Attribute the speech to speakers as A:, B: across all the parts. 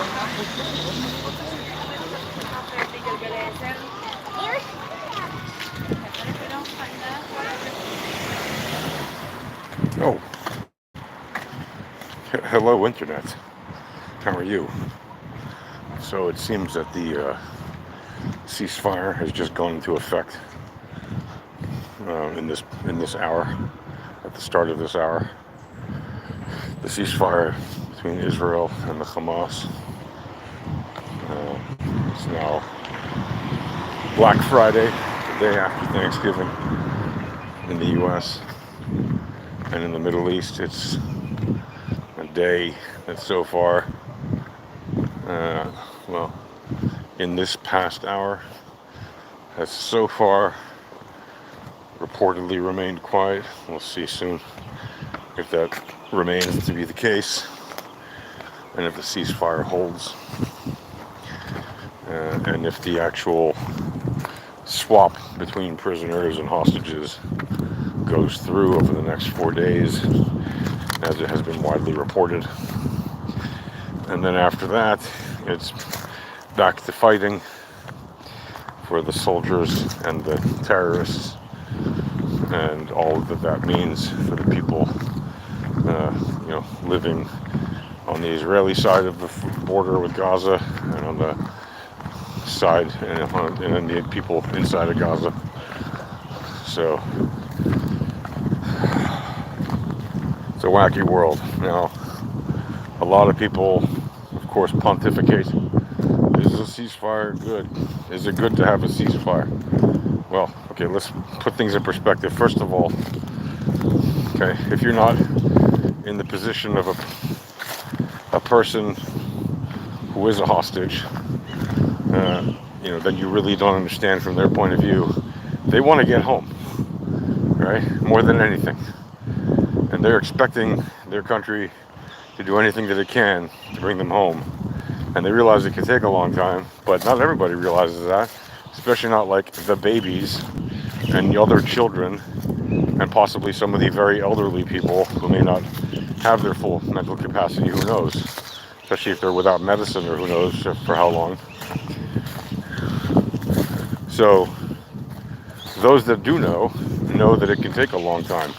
A: Oh, hello, Internet. How are you? So it seems that the ceasefire has just gone into effect in this hour. At the start of this hour, the ceasefire between Israel and the Hamas. It's now Black Friday, the day after Thanksgiving in the U.S. and in the Middle East. It's a day that so far, uh, well, in this past hour, has so far reportedly remained quiet. We'll see soon if that remains to be the case and if the ceasefire holds and if the actual swap between prisoners and hostages goes through over the next 4 days, as it has been widely reported. And then after that, it's back to fighting for the soldiers and the terrorists and all that means for the people, living on the Israeli side of the border with Gaza and on the side and the people inside of Gaza. So it's a wacky world. Now, a lot of people, of course, pontificate. Is a ceasefire good? Is it good to have a ceasefire? Well, okay, let's put things in perspective. First of all, okay, if you're not in the position of a person who is a hostage, then you really don't understand from their point of view. They want to get home, right? More than anything. And they're expecting their country to do anything that it can to bring them home. And they realize it can take a long time, but not everybody realizes that, especially not like the babies and the other children and possibly some of the very elderly people who may not have their full mental capacity, who knows, especially if they're without medicine or who knows for how long. So those that do know that it can take a long time.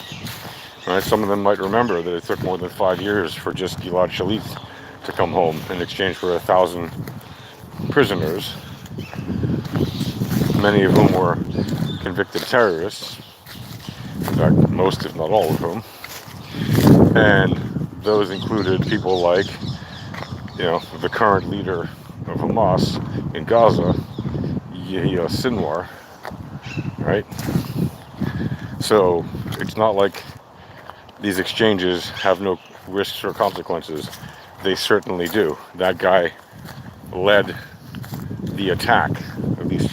A: Right? Some of them might remember that it took more than 5 years for just Gilad Shalit to come home in exchange for 1,000 prisoners, many of whom were convicted terrorists, in fact most if not all of whom, and those included people like the current leader of Hamas in Gaza, Yahya Sinwar, right? So it's not like these exchanges have no risks or consequences. They certainly do. That guy led the attack. At least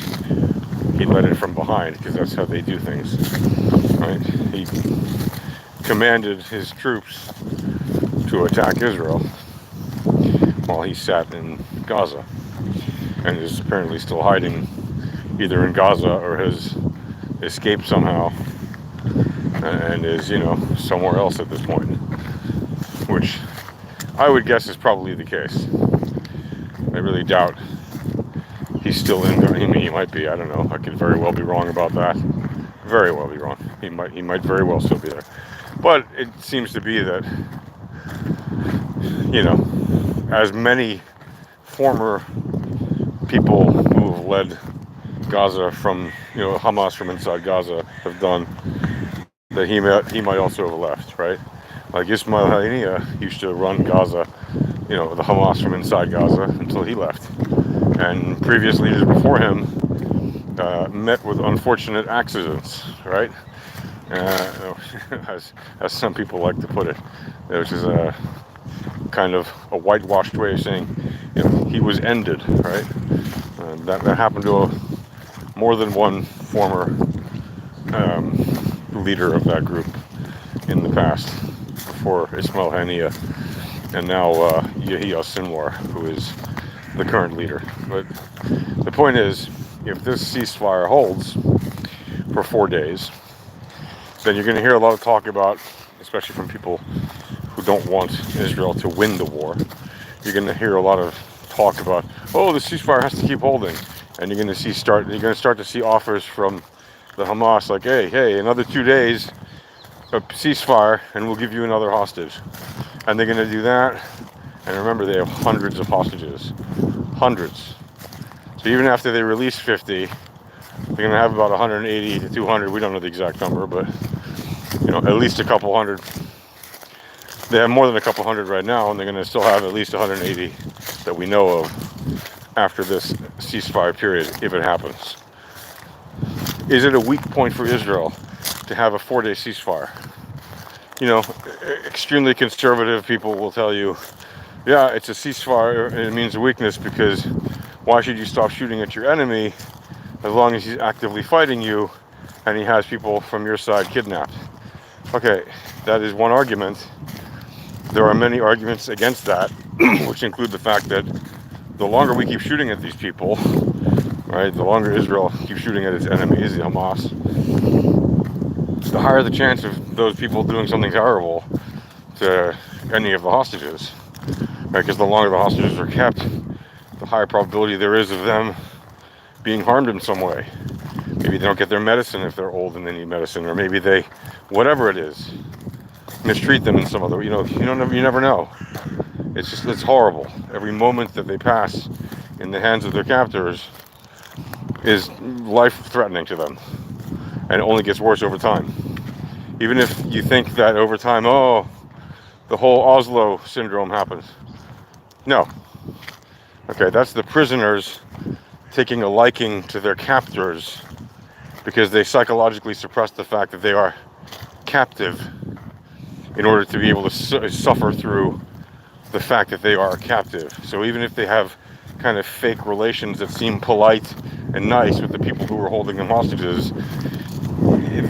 A: he led it from behind, because that's how they do things, right? He commanded his troops to attack Israel while he sat in Gaza and is apparently still hiding either in Gaza or has escaped somehow and is, somewhere else at this point, which I would guess is probably the case. I really doubt he's still in there. I mean, he might be. I don't know. I could very well be wrong about that. Very well be wrong. He might very well still be there. But it seems to be that, as many former people who have led Gaza from, Hamas from inside Gaza have done, that he might also have left, right? Like Ismail Haniyeh used to run Gaza, the Hamas from inside Gaza until he left. And previous leaders before him met with unfortunate accidents, right? As some people like to put it, which is a kind of a whitewashed way of saying, he was ended, right? That happened to more than one former leader of that group in the past, before Ismail Haniyeh, and now Yahya Sinwar, who is the current leader. But the point is, if this ceasefire holds for 4 days, then you're going to hear a lot of talk about, especially from people who don't want Israel to win the war, you're going to hear a lot of talk about, oh, the ceasefire has to keep holding, and you're going to start to see offers from the Hamas like, hey, another 2 days of ceasefire, and we'll give you another hostage, and they're going to do that. And remember, they have hundreds of hostages, hundreds. So even after they release 50, they're going to have about 180 to 200. We don't know the exact number, but at least a couple hundred. They have more than a couple hundred right now, and they're going to still have at least 180 that we know of after this ceasefire period, if it happens. Is it a weak point for Israel to have a 4-day ceasefire? Extremely conservative people will tell you, yeah, it's a ceasefire, and it means a weakness, because why should you stop shooting at your enemy as long as he's actively fighting you and he has people from your side kidnapped? Okay, that is one argument. There are many arguments against that, which include the fact that the longer we keep shooting at these people, right, the longer Israel keeps shooting at its enemies, the Hamas, the higher the chance of those people doing something terrible to any of the hostages, right? Because the longer the hostages are kept, the higher probability there is of them being harmed in some way. Maybe they don't get their medicine if they're old and they need medicine, or maybe they, whatever it is, mistreat them in some other way. You never know. It's horrible. Every moment that they pass in the hands of their captors is life-threatening to them, and it only gets worse over time. Even if you think that over time, the whole Oslo syndrome happens. No. Okay, that's the prisoners taking a liking to their captors because they psychologically suppress the fact that they are captive in order to be able to suffer through the fact that they are captive. So even if they have kind of fake relations that seem polite and nice with the people who are holding them hostages,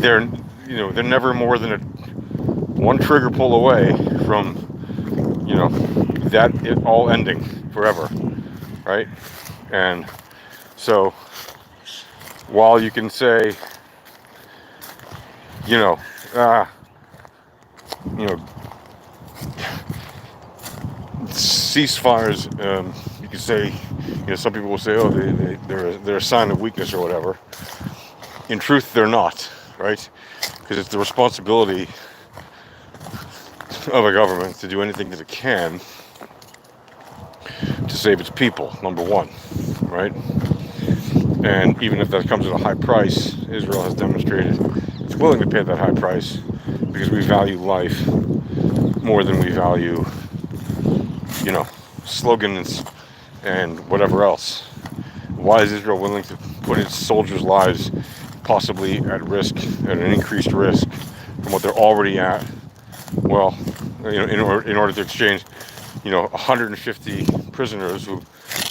A: they're never more than one trigger pull away from that it all ending forever, right? And so while you can say ceasefires, you could say, some people will say, they're a sign of weakness or whatever. In truth, they're not, right? Because it's the responsibility of a government to do anything that it can to save its people, number one, right? And even if that comes at a high price, Israel has demonstrated it's willing to pay that high price because we value life more than we value, slogans and whatever else. Why is Israel willing to put its soldiers' lives possibly at risk, at an increased risk from what they're already at? Well, in order to exchange, 150 prisoners,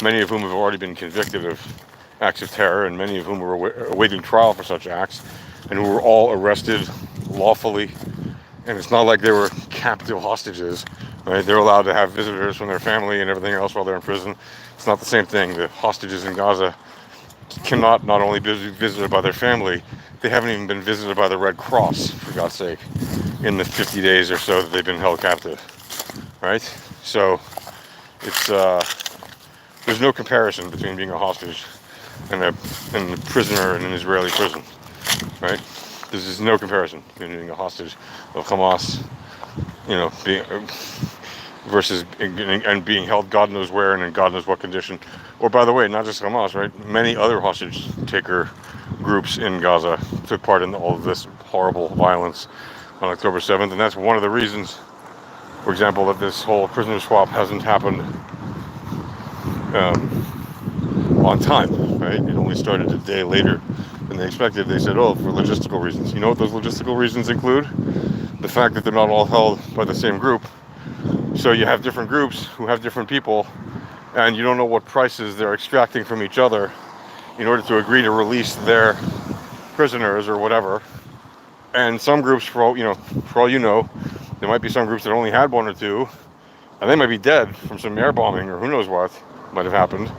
A: many of whom have already been convicted of acts of terror, and many of whom were awaiting trial for such acts, and who were all arrested lawfully. And it's not like they were captive hostages, right? They're allowed to have visitors from their family and everything else while they're in prison. It's not the same thing. The hostages in Gaza cannot not only be visited by their family, they haven't even been visited by the Red Cross, for God's sake, in the 50 days or so that they've been held captive, right? So it's there's no comparison between being a hostage and a prisoner in an Israeli prison, right? There's no comparison between being a hostage of Hamas, versus being held God knows where and in God knows what condition. Or, by the way, not just Hamas, right? Many other hostage taker groups in Gaza took part in all of this horrible violence on October 7th, and that's one of the reasons, for example, that this whole prisoner swap hasn't happened on time, right? It only started a day later than they expected. They said, for logistical reasons. You know what those logistical reasons include? The fact that they're not all held by the same group. So you have different groups who have different people, and you don't know what prices they're extracting from each other in order to agree to release their prisoners or whatever. And some groups, for all you know, there might be some groups that only had one or two, and they might be dead from some air bombing or who knows what might have happened,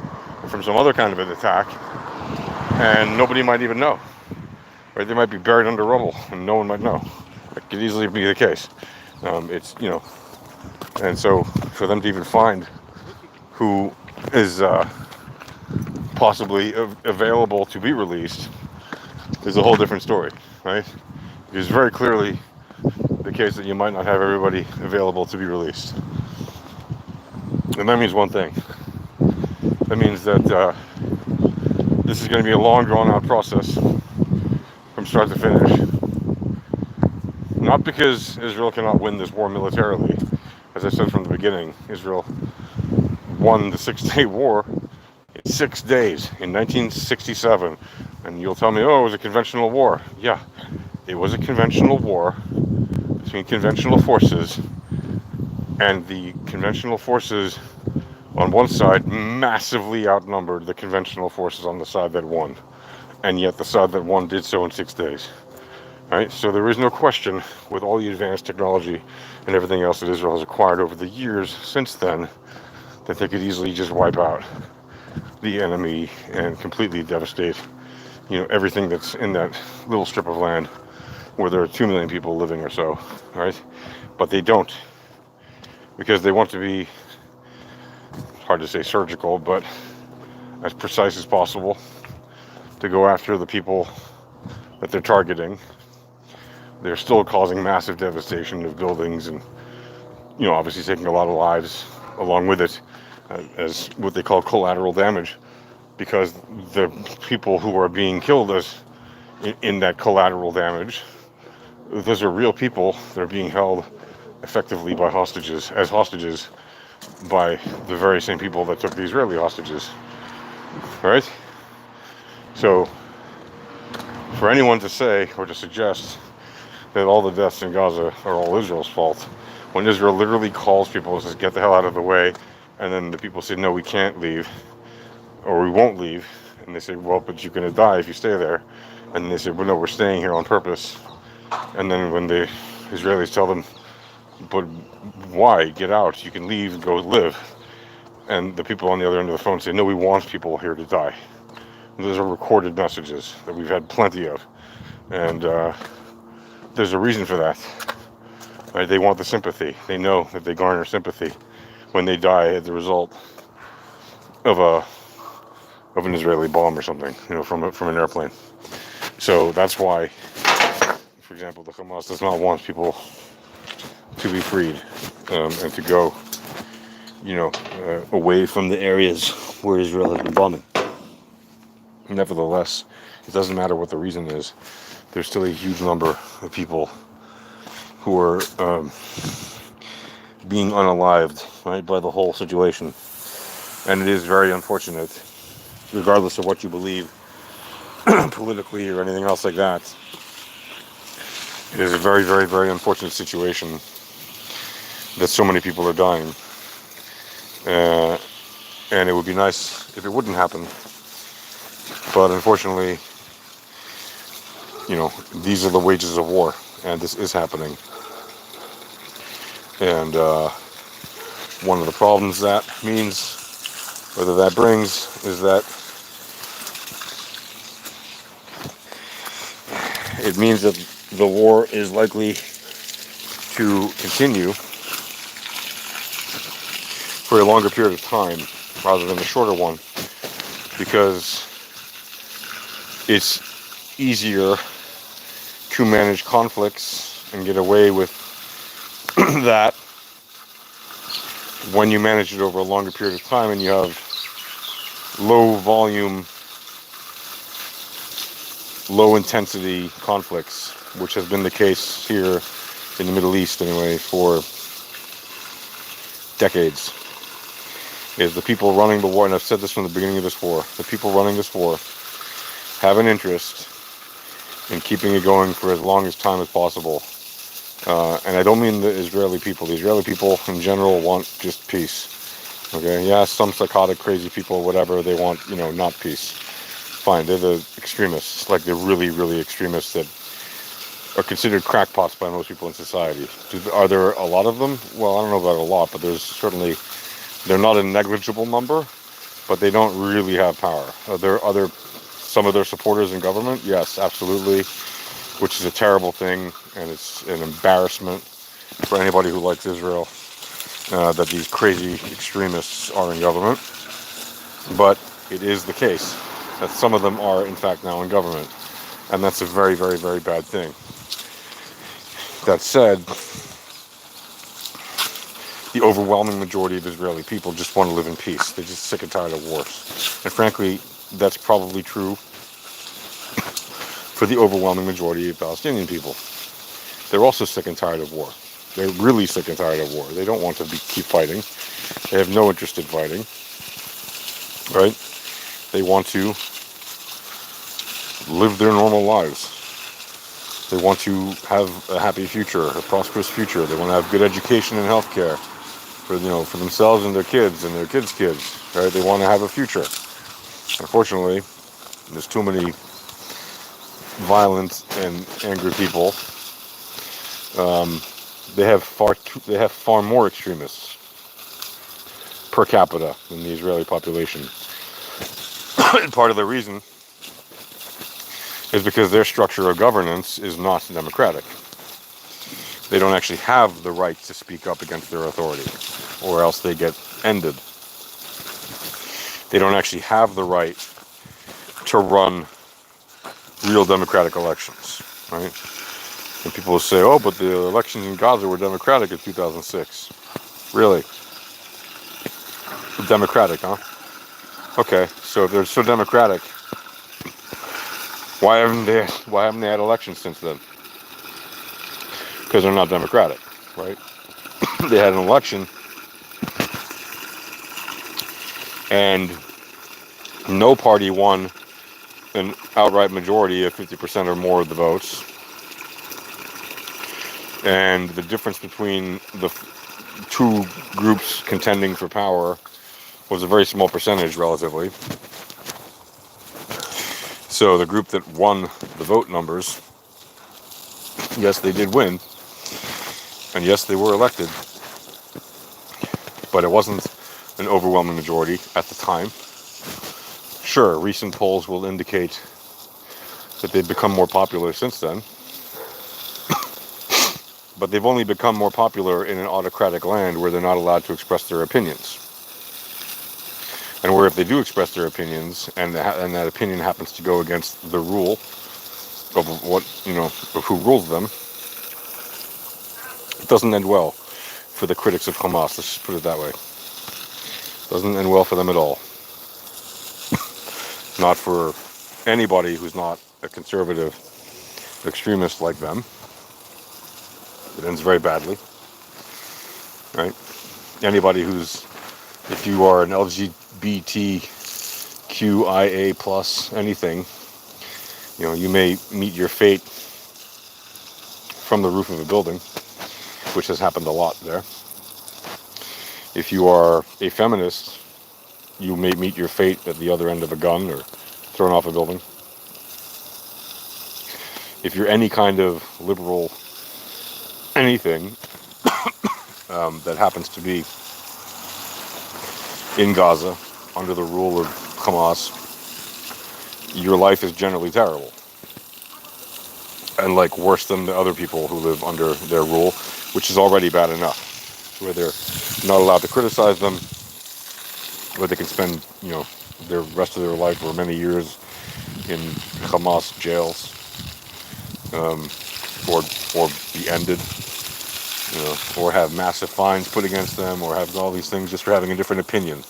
A: or from some other kind of an attack, and nobody might even know, right? They might be buried under rubble, and no one might know. That could easily be the case. And so for them to even find who is possibly available to be released is a whole different story, right? It's very clearly the case that you might not have everybody available to be released. And that means one thing. That means that this is going to be a long, drawn-out process from start to finish. Not because Israel cannot win this war militarily. As I said from the beginning, Israel won the Six-Day War in 6 days in 1967. And you'll tell me, oh, it was a conventional war. Yeah, it was a conventional war between conventional forces, and the conventional forces on one side massively outnumbered the conventional forces on the side that won. And yet the side that won did so in 6 days. Right? So there is no question, with all the advanced technology and everything else that Israel has acquired over the years since then, that they could easily just wipe out the enemy and completely devastate, everything that's in that little strip of land where there are 2 million people living or so, right? But they don't, because they want to be, hard to say surgical, but as precise as possible to go after the people that they're targeting. They're still causing massive devastation of buildings and, obviously taking a lot of lives along with it as what they call collateral damage, because the people who are being killed in that collateral damage, those are real people that are being held effectively as hostages by the very same people that took the Israeli hostages, right? So for anyone to say or to suggest that all the deaths in Gaza are all Israel's fault, when Israel literally calls people and says, get the hell out of the way, and then the people say, no, we can't leave, or we won't leave, and they say, well, but you're going to die if you stay there, and then they say, well, no, we're staying here on purpose, and then when the Israelis tell them, but why? Get out, you can leave and go live, and the people on the other end of the phone say, no, we want people here to die. And those are recorded messages that we've had plenty of, and there's a reason for that. Right? They want the sympathy. They know that they garner sympathy when they die as a result of an Israeli bomb or something, from an airplane. So that's why, for example, the Hamas does not want people to be freed and to go, away from the areas where Israel has been bombing. Nevertheless, it doesn't matter what the reason is. There's still a huge number of people who are being unalived, right, by the whole situation. And it is very unfortunate, regardless of what you believe politically or anything else like that. It is a very, very, very unfortunate situation that so many people are dying. And it would be nice if it wouldn't happen. But unfortunately, these are the wages of war, and this is happening. And one of the problems that means, whether that brings, is that it means that the war is likely to continue for a longer period of time rather than a shorter one, because it's easier to manage conflicts and get away with that when you manage it over a longer period of time and you have low volume, low intensity conflicts, which has been the case here in the Middle East anyway for decades. Is the people running the war, and I've said this from the beginning of this war, the people running this war have an interest in keeping it going for as long as time as possible. And I don't mean the Israeli people. The Israeli people in general want just peace. Okay, yeah, some psychotic, crazy people, whatever, they want, not peace. Fine, they're the extremists, like the really, really extremists that are considered crackpots by most people in society. Are there a lot of them? Well, I don't know about a lot, but there's certainly, they're not a negligible number, but they don't really have power. Are there some of their supporters in government? Yes, absolutely, which is a terrible thing, and it's an embarrassment for anybody who likes Israel that these crazy extremists are in government. But it is the case that some of them are, in fact, now in government. And that's a very, very, very bad thing. That said, the overwhelming majority of Israeli people just want to live in peace. They're just sick and tired of wars. And frankly, that's probably true for the overwhelming majority of Palestinian people. They're also sick and tired of war. They're really sick and tired of war. They don't want to keep fighting. They have no interest in fighting. Right? They want to live their normal lives. They want to have a happy future, a prosperous future. They want to have good education and health care for themselves and their kids and their kids' kids. Right? They want to have a future. Unfortunately, there's too many violent and angry people. They have far more extremists per capita than the Israeli population. And part of the reason is because their structure of governance is not democratic. They don't actually have the right to speak up against their authority, or else they get ended. They don't actually have the right to run real democratic elections, right? And people will say, oh, but the elections in Gaza were democratic in 2006. Really? Democratic, huh? Okay, so if they're so democratic, why haven't they had elections since then? Because they're not democratic, right? They had an election, and no party won an outright majority of 50% or more of the votes. And the difference between the two groups contending for power was a very small percentage, relatively. So the group that won the vote numbers, yes, they did win, and yes, they were elected, but it wasn't an overwhelming majority at the time. Sure, recent polls will indicate that they've become more popular since then, but they've only become more popular in an autocratic land where they're not allowed to express their opinions. And where if they do express their opinions, and that opinion happens to go against the rule of of who rules them, it doesn't end well for the critics of Hamas. Let's just put it that way. It doesn't end well for them at all. Not for anybody who's not a conservative extremist like them. It ends very badly, right? Anybody who's, if you are an LGBTQIA plus anything, you may meet your fate from the roof of a building, which has happened a lot there. If you are a feminist, you may meet your fate at the other end of a gun or thrown off a building. If you're any kind of liberal anything that happens to be in Gaza under the rule of Hamas, your life is generally terrible. And worse than the other people who live under their rule, which is already bad enough. Where they're not allowed to criticize them, where they can spend, the rest of their life or many years in Hamas jails, or be ended, or have massive fines put against them, or have all these things just for having a different opinion,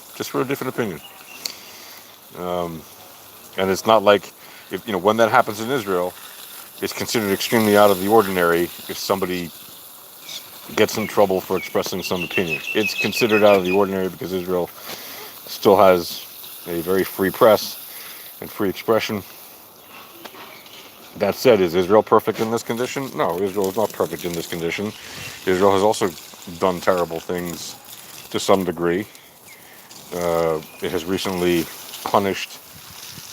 A: and it's not like, when that happens in Israel, it's considered extremely out of the ordinary if somebody gets in trouble for expressing some opinion. It's considered out of the ordinary because Israel still has a very free press and free expression. That said, is Israel perfect in this condition? No, Israel is not perfect in this condition. Israel has also done terrible things to some degree. It has recently punished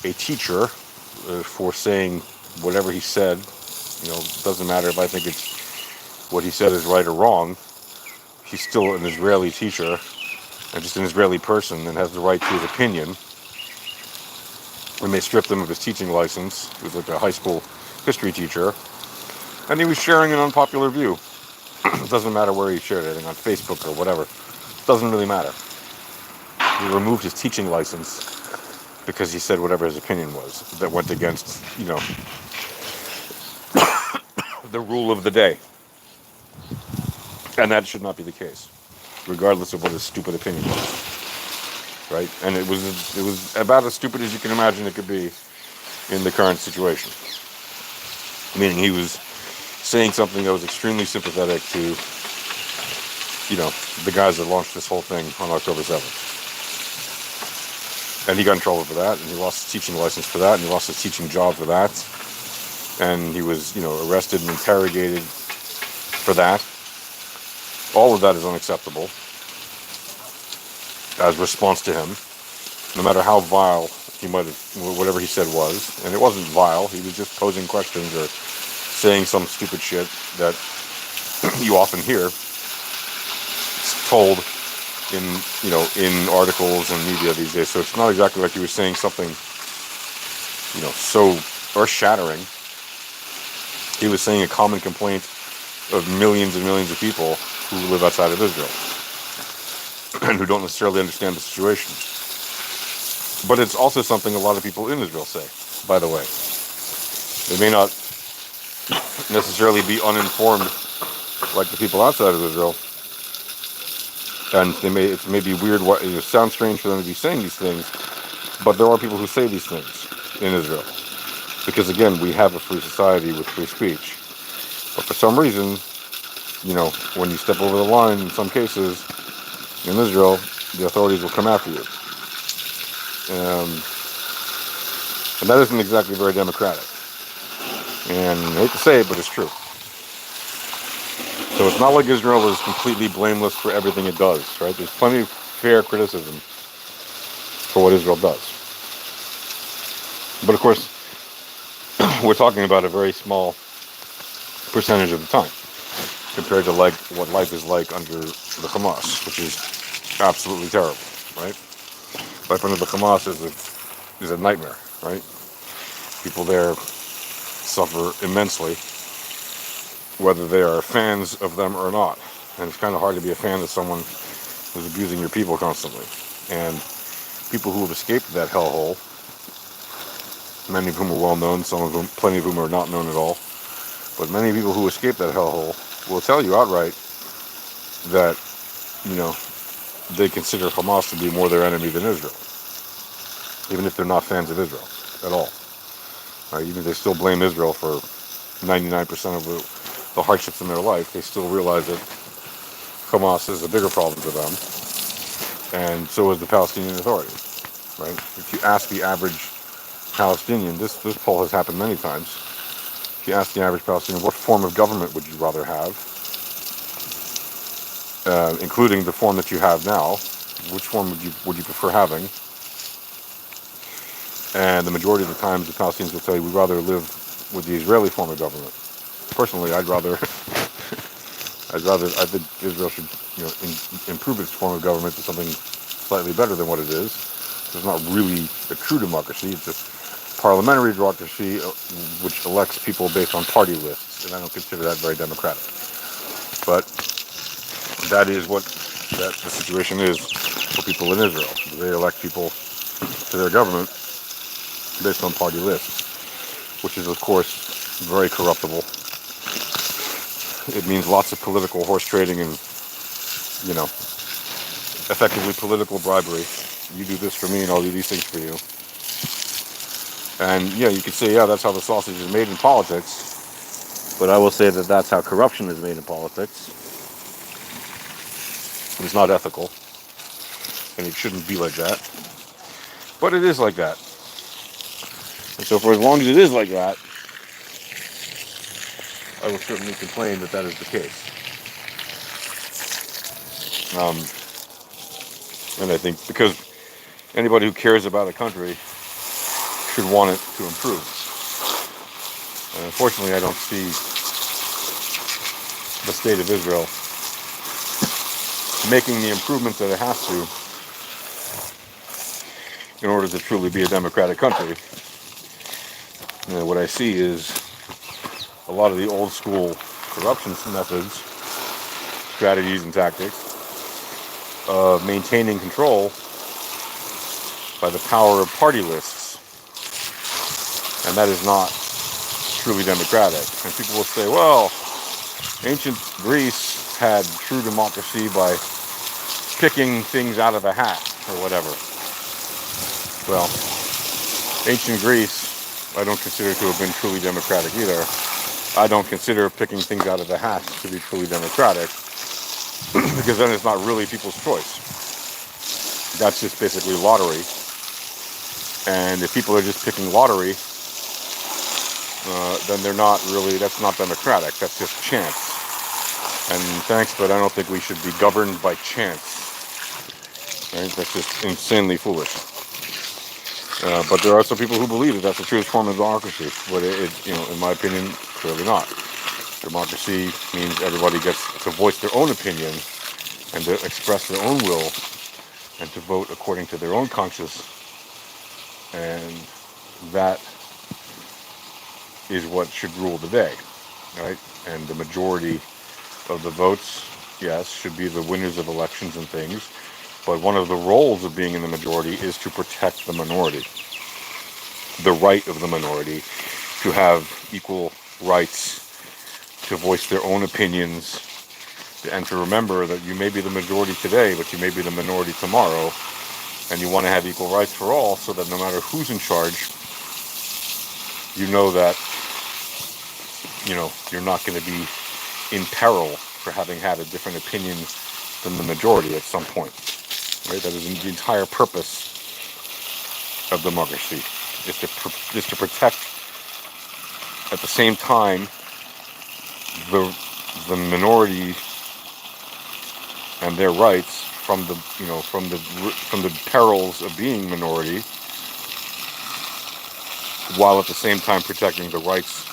A: a teacher for saying whatever he said. Doesn't matter if I think what he said is right or wrong. He's still an Israeli teacher and just an Israeli person and has the right to his opinion. When they stripped him of his teaching license, he was like a high school history teacher, and he was sharing an unpopular view. It doesn't matter where he shared it, on Facebook or whatever. It doesn't really matter. he removed his teaching license because he said whatever his opinion was that went against, the rule of the day. And that should not be the case, regardless of what his stupid opinion was, right? And it was about as stupid as you can imagine it could be in the current situation. Meaning he was saying something that was extremely sympathetic to, the guys that launched this whole thing on October 7th. And he got in trouble for that, and he lost his teaching license for that, and he lost his teaching job for that. And he was, arrested and interrogated for that. All of that is unacceptable as response to him, no matter how vile he might have, whatever he said was. And it wasn't vile, he was just posing questions or saying some stupid shit that you often hear told in articles and media these days. So it's not exactly like he was saying something, so earth-shattering. He was saying a common complaint of millions and millions of people who live outside of Israel and who don't necessarily understand the situation. But it's also something a lot of people in Israel say, by the way. They may not necessarily be uninformed like the people outside of Israel, and it may be weird, it sounds strange for them to be saying these things, but there are people who say these things in Israel. Because again, we have a free society with free speech. But for some reason, when you step over the line, in some cases, in Israel, the authorities will come after you. And that isn't exactly very democratic. And I hate to say it, but it's true. So it's not like Israel is completely blameless for everything it does, right? There's plenty of fair criticism for what Israel does. But of course, we're talking about a very small percentage of the time compared to what life is like under the Hamas, which is absolutely terrible, right? Life under the Hamas is a nightmare, right? People there suffer immensely, whether they are fans of them or not. And it's kind of hard to be a fan of someone who's abusing your people constantly. And people who have escaped that hellhole, many of whom are well known, plenty of whom are not known at all, but many people who escape that hellhole will tell you outright that, they consider Hamas to be more their enemy than Israel, even if they're not fans of Israel at all. Even if they still blame Israel for 99% of the hardships in their life, they still realize that Hamas is a bigger problem to them, and so is the Palestinian Authority, right? If you ask the average Palestinian, this poll has happened many times, if you ask the average Palestinian, what form of government would you rather have, including the form that you have now, which form would you prefer having? And the majority of the times the Palestinians will tell you, we'd rather live with the Israeli form of government. Personally, I think Israel should, improve its form of government to something slightly better than what it is. It's not really a true democracy. It's just parliamentary democracy, which elects people based on party lists, and I don't consider that very democratic. But that is what the situation is for people in Israel. They elect people to their government based on party lists, which is, of course, very corruptible. It means lots of political horse trading and, effectively political bribery. You do this for me and I'll do these things for you. And, you could say, that's how the sausage is made in politics. But I will say that that's how corruption is made in politics. It's not ethical. And it shouldn't be like that. But it is like that. And so for as long as it is like that, I will certainly complain that is the case. And I think because anybody who cares about a country should want it to improve. And unfortunately, I don't see the state of Israel making the improvements that it has to in order to truly be a democratic country. What I see is a lot of the old school corruption methods, strategies and tactics of maintaining control by the power of party lists. And that is not truly democratic. And people will say, well, ancient Greece had true democracy by picking things out of a hat or whatever. Well, ancient Greece, I don't consider to have been truly democratic either. I don't consider picking things out of the hat to be truly democratic, because then it's not really people's choice. That's just basically lottery. And if people are just picking lottery, then they're not really, that's not democratic, that's just chance. And thanks, but I don't think we should be governed by chance. Right? That's just insanely foolish. But there are some people who believe that that's the truest form of democracy. But in my opinion, clearly not. Democracy means everybody gets to voice their own opinion and to express their own will and to vote according to their own conscience. And that is what should rule the day, right? And the majority of the votes, yes, should be the winners of elections and things. But one of the roles of being in the majority is to protect the minority. The right of the minority to have equal rights to voice their own opinions and to remember that you may be the majority today, but you may be the minority tomorrow. And you want to have equal rights for all so that no matter who's in charge, you know that, you're not going to be in peril for having had a different opinion than the majority at some point. Right? That is the entire purpose of democracy, is to protect at the same time the minority and their rights from the perils of being minority, while at the same time protecting the rights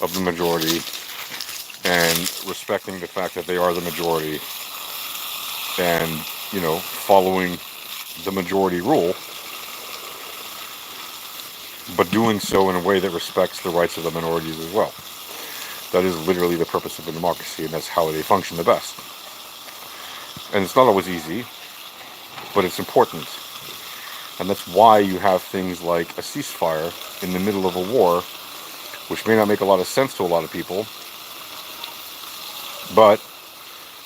A: of the majority and respecting the fact that they are the majority and following the majority rule, but doing so in a way that respects the rights of the minorities as well. That is literally the purpose of a democracy, and that's how they function the best. And it's not always easy, but it's important. And that's why you have things like a ceasefire in the middle of a war, which may not make a lot of sense to a lot of people. But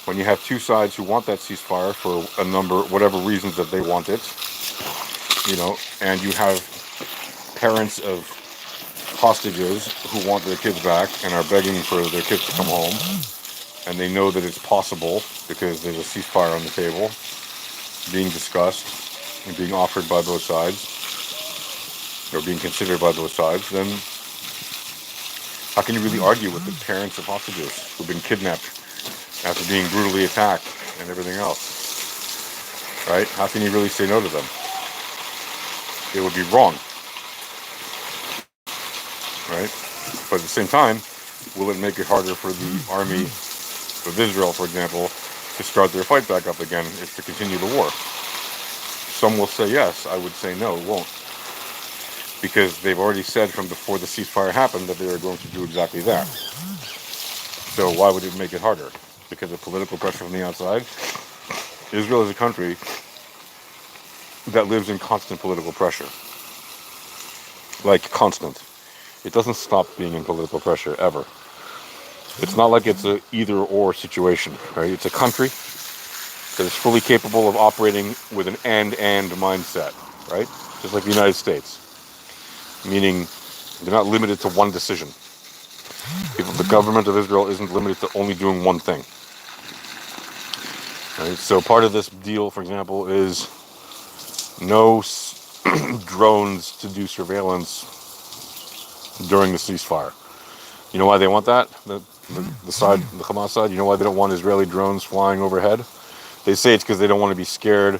A: when you have two sides who want that ceasefire for whatever reasons that they want it, and you have parents of hostages who want their kids back and are begging for their kids to come home, and they know that it's possible because there's a ceasefire on the table being discussed and being offered by both sides, or being considered by both sides, then how can you really argue with the parents of hostages who've been kidnapped after being brutally attacked and everything else? Right? How can you really say no to them? It would be wrong. Right? But at the same time, will it make it harder for the army of Israel, for example, to start their fight back up again, is to continue the war? Some will say yes. I would say no, it won't. Because they've already said from before the ceasefire happened that they were going to do exactly that. So why would it make it harder? Because of political pressure from the outside? Israel is a country that lives in constant political pressure. Like, constant. It doesn't stop being in political pressure, ever. It's not like it's a either-or situation, right? It's a country that is fully capable of operating with an and mindset, right? Just like the United States. Meaning, they're not limited to one decision. The government of Israel isn't limited to only doing one thing. Right? So part of this deal, for example, is no drones to do surveillance during the ceasefire. You know why they want that? The Hamas side, you know why they don't want Israeli drones flying overhead? They say it's because they don't want to be scared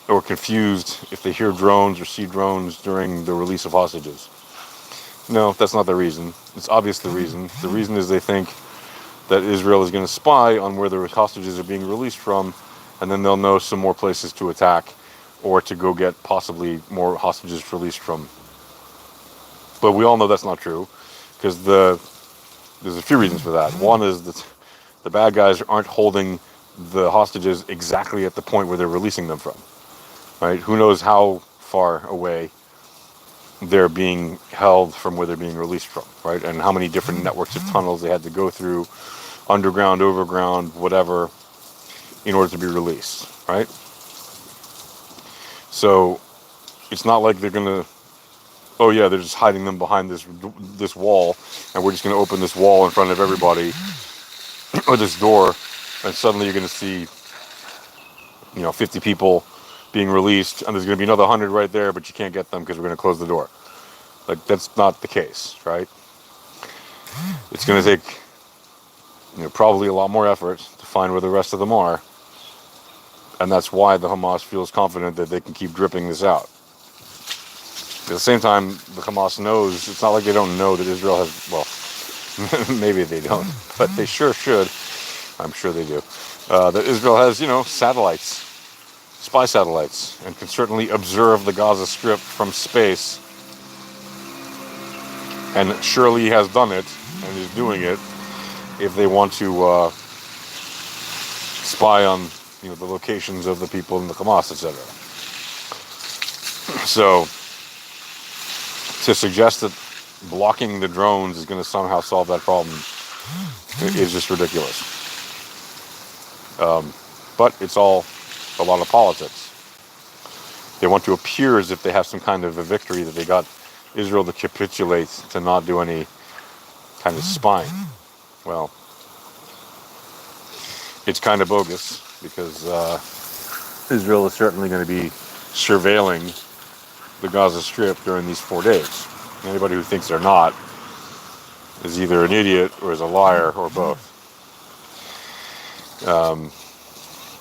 A: or confused if they hear drones or see drones during the release of hostages. No, that's not the reason. It's obvious the reason. The reason is they think that Israel is going to spy on where the hostages are being released from, and then they'll know some more places to attack or to go get possibly more hostages released from. But we all know that's not true, because there's a few reasons for that. One is that the bad guys aren't holding the hostages exactly at the point where they're releasing them from. Right? Who knows how far away they're being held from where they're being released from, right? And how many different networks of tunnels they had to go through, underground, overground, whatever, in order to be released, right? So it's not like they're gonna, oh yeah, they're just hiding them behind this wall, and we're just gonna open this wall in front of everybody, or this door, and suddenly you're gonna see, 50 people being released, and there's gonna be another 100 right there, but you can't get them because we're gonna close the door. Like, that's not the case, right? It's gonna take, probably a lot more effort to find where the rest of them are, and that's why the Hamas feels confident that they can keep dripping this out. At the same time, the Hamas knows, it's not like they don't know that Israel has, well, maybe they don't, but they sure should, I'm sure they do, that Israel has, satellites, spy satellites, and can certainly observe the Gaza Strip from space, and surely has done it, and is doing it, if they want to spy on, the locations of the people in the Hamas, etc. So, to suggest that blocking the drones is going to somehow solve that problem is just ridiculous. But it's all a lot of politics. They want to appear as if they have some kind of a victory, that they got Israel to capitulate, to not do any kind of spying. Well, it's kind of bogus, because Israel is certainly going to be surveilling the Gaza Strip during these 4 days. Anybody who thinks they're not is either an idiot or is a liar, or both.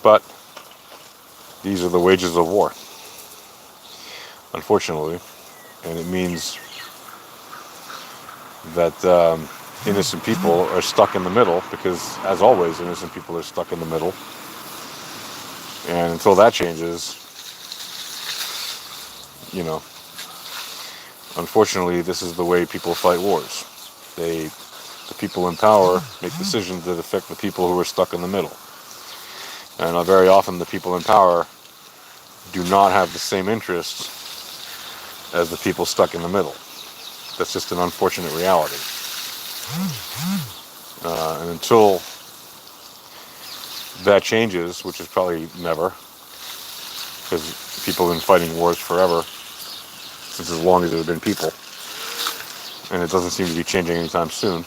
A: But these are the wages of war, unfortunately, and it means that innocent people are stuck in the middle, because, as always, innocent people are stuck in the middle. And until that changes, unfortunately, this is the way people fight wars. The people in power make decisions that affect the people who are stuck in the middle. And very often the people in power do not have the same interests as the people stuck in the middle. That's just an unfortunate reality. And until that changes, which is probably never, because people have been fighting wars forever, since as long as there have been people, and it doesn't seem to be changing anytime soon.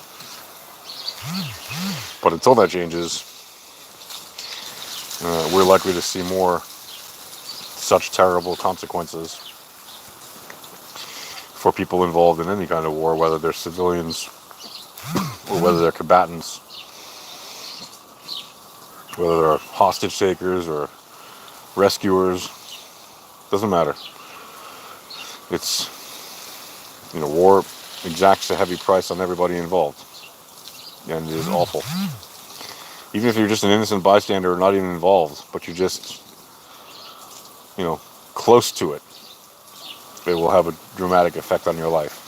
A: But until that changes, we're likely to see more such terrible consequences for people involved in any kind of war, whether they're civilians or whether they're combatants, whether they're hostage takers or rescuers. Doesn't matter. It's, war exacts a heavy price on everybody involved, and it is awful. Even if you're just an innocent bystander or not even involved, but you're just, close to it, it will have a dramatic effect on your life.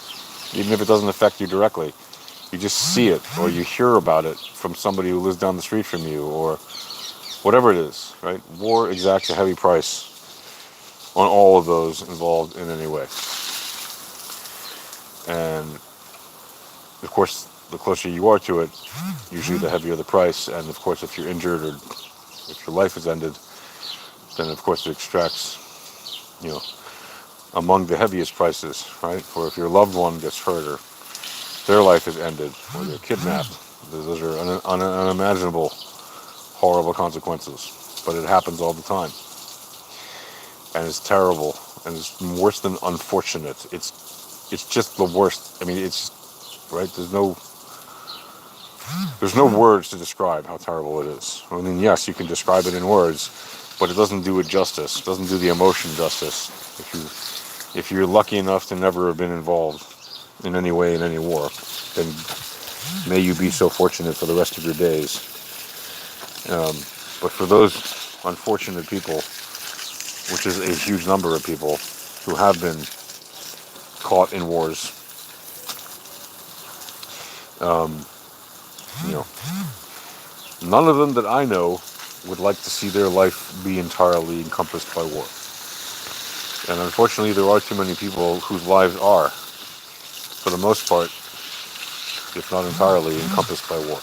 A: Even if it doesn't affect you directly, you just see it, or you hear about it from somebody who lives down the street from you, or whatever it is, right? War exacts a heavy price on all of those involved in any way. And, of course, the closer you are to it, usually the heavier the price. And, of course, if you're injured or if your life is ended, then, of course, it extracts, among the heaviest prices, right? Or if your loved one gets hurt, or their life is ended, or they're kidnapped. Those are unimaginable, horrible consequences. But it happens all the time. And it's terrible. And it's worse than unfortunate. It's just the worst. I mean, it's right. There's no words to describe how terrible it is. I mean, yes, you can describe it in words, but it doesn't do it justice. It doesn't do the emotion justice. If you're lucky enough to never have been involved in any way in any war, then may you be so fortunate for the rest of your days. But for those unfortunate people, which is a huge number of people who have been caught in wars, none of them that I know would like to see their life be entirely encompassed by war. And unfortunately, there are too many people whose lives are, for the most part, if not entirely, encompassed by war.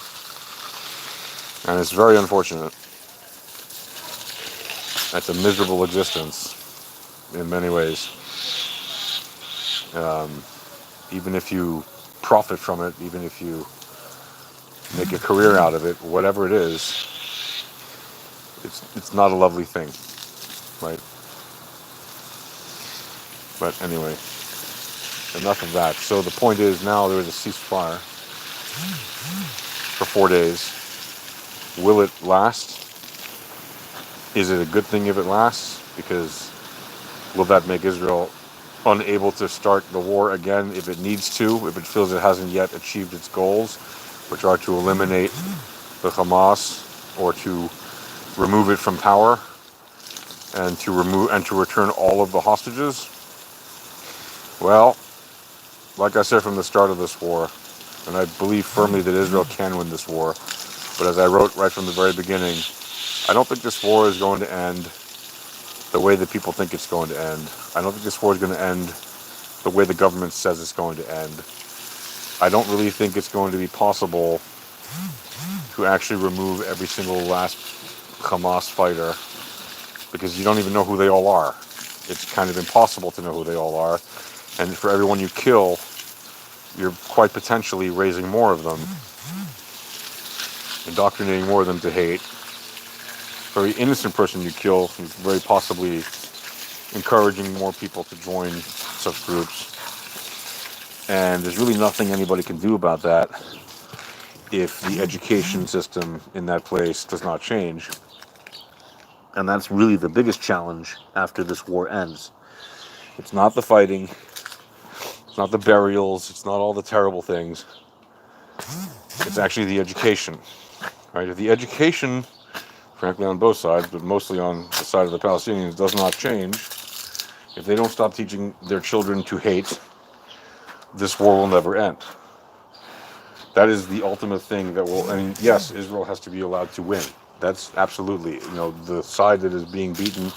A: And it's very unfortunate. It's a miserable existence in many ways. Even if you profit from it, even if you make a career out of it, whatever it is, it's not a lovely thing, right? But anyway, enough of that. So the point is, now there is a ceasefire for 4 days. Will it last? Is it a good thing if it lasts? Because will that make Israel unable to start the war again if it needs to, if it feels it hasn't yet achieved its goals, which are to eliminate the Hamas or to remove it from power and to return all of the hostages? Well, like I said from the start of this war, and I believe firmly that Israel can win this war, but as I wrote right from the very beginning, I don't think this war is going to end the way that people think it's going to end. I don't think this war is going to end the way the government says it's going to end. I don't really think it's going to be possible to actually remove every single last Hamas fighter, because you don't even know who they all are. It's kind of impossible to know who they all are. And for everyone you kill, you're quite potentially raising more of them, indoctrinating more of them to hate. For every innocent person you kill, is very possibly encouraging more people to join such groups. And there's really nothing anybody can do about that if the education system in that place does not change. And that's really the biggest challenge after this war ends. It's not the fighting, it's not the burials, it's not all the terrible things. It's actually the education. Right? If the education, frankly on both sides, but mostly on the side of the Palestinians, does not change, if they don't stop teaching their children to hate, this war will never end. That is the ultimate thing that will, I mean, yes, Israel has to be allowed to win. That's absolutely, the side that is being beaten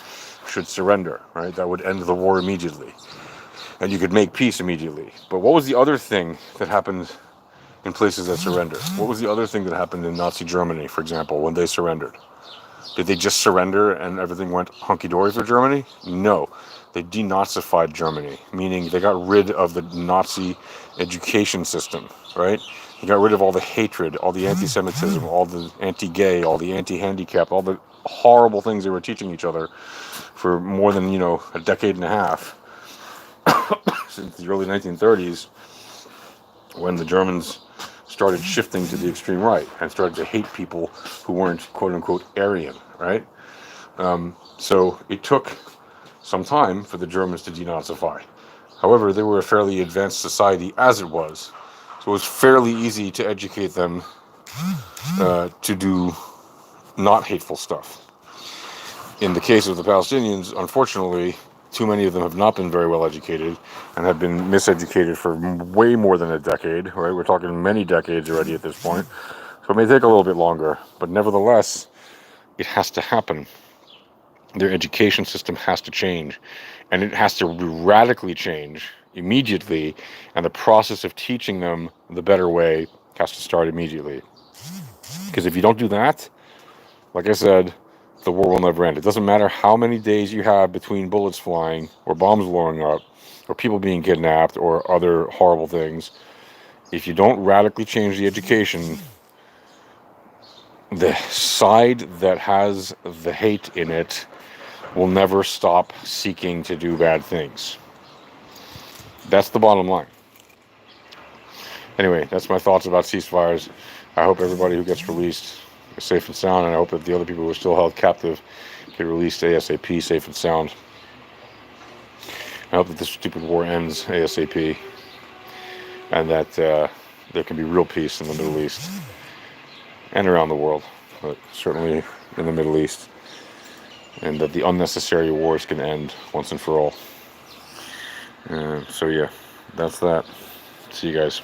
A: should surrender, right? That would end the war immediately. And you could make peace immediately. But what was the other thing that happened in places that surrendered? What was the other thing that happened in Nazi Germany, for example, when they surrendered? Did they just surrender and everything went hunky-dory for Germany? No. They denazified Germany, meaning they got rid of the Nazi education system, right? They got rid of all the hatred, all the anti-Semitism, all the anti-gay, all the anti-handicap, all the horrible things they were teaching each other for more than, a decade and a half, since the early 1930s, when the Germans started shifting to the extreme right and started to hate people who weren't quote-unquote Aryan, right? So it took some time for the Germans to denazify. However, they were a fairly advanced society as it was. So it was fairly easy to educate them to do not hateful stuff. In the case of the Palestinians, unfortunately, too many of them have not been very well educated and have been miseducated for way more than a decade, right? We're talking many decades already at this point. So it may take a little bit longer, but nevertheless, it has to happen. Their education system has to change, and it has to radically change immediately, and the process of teaching them the better way has to start immediately. Because if you don't do that, like I said, the war will never end. It doesn't matter how many days you have between bullets flying or bombs blowing up or people being kidnapped or other horrible things. If you don't radically change the education, the side that has the hate in it will never stop seeking to do bad things. That's the bottom line. Anyway, that's my thoughts about ceasefires. I hope everybody who gets released is safe and sound, and I hope that the other people who are still held captive get released ASAP, safe and sound. I hope that this stupid war ends ASAP, and that there can be real peace in the Middle East and around the world, but certainly in the Middle East, and that the unnecessary wars can end once and for all. So yeah, that's that. See you guys.